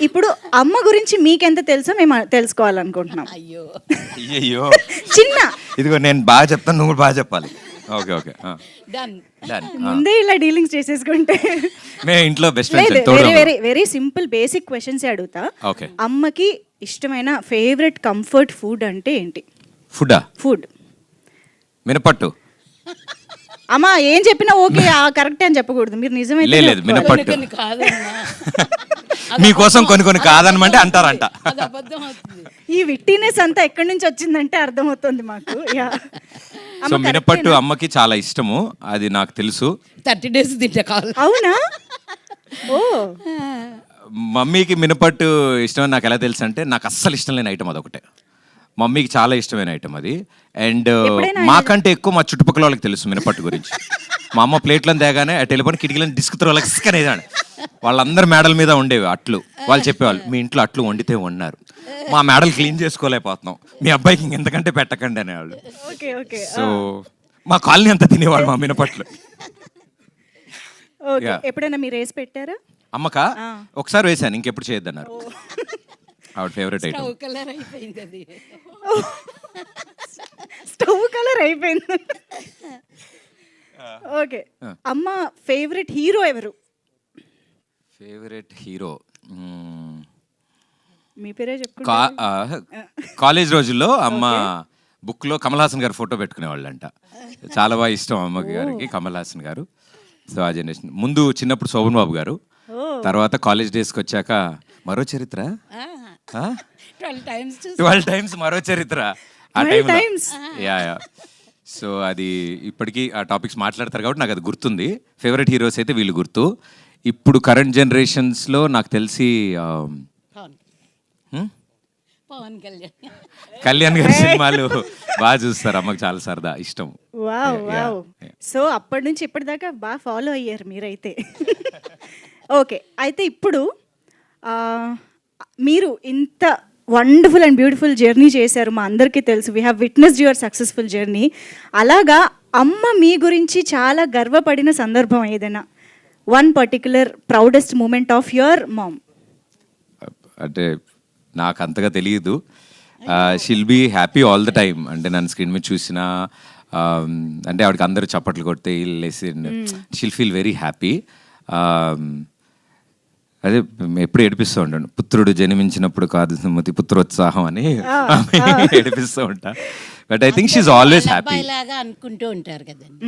ఇప్పుడు అమ్మ గురించి మీకెంత తెలుసో మేము తెలుసుకోవాలనుకుంటున్నాం. అయ్యో అయ్యో చిన్న ఇదిగో నేను బాగా చెప్తాను, నువ్వు కూడా బాగా చెప్పాలి. Okay okay done. ముందే ఇలా డీలింగ్స్ చేసేసుకుంటే మేము ఇంట్లో బెస్ట్ లేదు, friends very very very simple basic questions అడుగుతా. ఓకే. అమ్మకి ఇష్టమైన ఫేవరెట్ కంఫర్ట్ ఫుడ్ అంటే ఏంటి? ఫుడ్డా? ఫుడ్. మినపట్టు. అమ్మ ఏం చెప్పినా ఓకే కరెక్ట్ అని చెప్పకూడదు, మీరు నిజమైతే లేదు చెప్పుకోవాలి. మినపట్టు. కొన్ని కాదన్నా మీకోసం కొన్ని కాదనమంటే అంటారంట. అది అబద్ధం అవుతుంది. ఈ విట్టినెస్ అంతా ఎక్కడి నుంచి వచ్చిందంటే అర్థమవుతుంది మాకు. యా. సో మినపట్టు అమ్మకి చాలా ఇష్టము, అది నాకు తెలుసు. 30 days తింటా కావాలి. అవునా? ఓ మమ్మీకి మినపట్టు ఇష్టం అని నాకు ఎలా తెలుసు అంటే, నాకు అస్సలు ఇష్టం లేని ఐటమ్ అదొకటే. మమ్మీకి చాలా ఇష్టమైన ఐటమ్ అది. అండ్ మాకంటే ఎక్కువ మా చుట్టుపక్కల వాళ్ళకి తెలుసు మినపట్టు గురించి. మా అమ్మ ప్లేట్లను తేగానే ఆ టెలిఫోన్ కిటికీలను డిస్క్ త్రోలకి అనేదాన్ని. వాళ్ళందరూ మేడల మీద ఉండేవి అట్లు. వాళ్ళు చెప్పేవాళ్ళు, మీ ఇంట్లో అట్లు వండితే వండారు, మా మేడలు క్లీన్ చేసుకోలేకపోతున్నాం, మీ అబ్బాయికి ఇంకెంతకంటే పెట్టకండి అనేవాళ్ళు. Okay okay. సో మా కాలనీ అంతా తినేవాళ్ళు మా మినపట్లు. ఓకే. Yeah. ఎప్పుడైనా మీరు వేసి పెట్టారా? అమ్మక ఒకసారి వేసాను, ఇంకెప్పుడు చేయొద్దన్నారు. ఆవిడ ఫేవరెట్ ఐటమ్. స్టవ్ కలర్ అయిపోయింది అది. స్టవ్ కలర్ అయిపోయింది. ఓకే. అమ్మ ఫేవరెట్ హీరో ఎవరు? ఫేవరెట్ హీరో మీ పేరే చెప్పుకుంటా. కాలేజ్ రోజుల్లో అమ్మ బుక్లో కమల్ హాసన్ గారు ఫోటో పెట్టుకునేవాళ్ళంట. చాలా బాగా ఇష్టం అమ్మకి గారికి కమల్ హాసన్ గారు. సో ఆ జనరేషన్ ముందు చిన్నప్పుడు శోభన్ బాబు గారు, తర్వాత కాలేజ్ డేస్కి వచ్చాక మరో చరిత్ర, 12 times 12 times మరో చరిత్ర. ఆ 12 టైంలో times? యా. సో అది ఇప్పటికీ ఆ టాపిక్స్ మాట్లాడతారు కాబట్టి నాకు అది గుర్తుంది. ఫేవరెట్ హీరోస్ అయితే వీళ్ళు గుర్తు. ఇప్పుడు కరెంట్ జనరేషన్స్లో నాకు తెలిసి పవన్ కళ్యాణ్. కళ్యాణ్ గారి సినిమాలు బాగా చూస్తారు, అమ్మకి చాలా సరదా ఇష్టం. Wow wow. సో అప్పటి నుంచి ఇప్పటిదాకా బాగా ఫాలో అయ్యారు మీరైతే. ఓకే. అయితే ఇప్పుడు మీరు ఇంత వండర్ఫుల్ అండ్ బ్యూటిఫుల్ జర్నీ చేశారు, మా అందరికీ తెలుసు. We have witnessed your successful journey. అలాగా అమ్మ మీ గురించి చాలా గర్వపడిన సందర్భం ఏదైనా, one particular proudest moment of your mom? అంటే నాకు అంతగా తెలియదు. She'll be happy all the time. అంటే నన్ను స్క్రీన్ మీద చూసినా అంటే ఆవిడకి అందరూ చప్పట్లు కొడితే షిల్ ఫీల్ వెరీ హ్యాపీ. అదే ఎప్పుడు ఏడిపిస్తూ ఉంటాను, పుత్రుడు జన్మించినప్పుడు కాదు సుమతి పుత్రోత్సాహం అని ఏడిపిస్తూ ఉంటా. But I think she always happy. లాగా అనుకుంటూ ఉంటారు కదండి.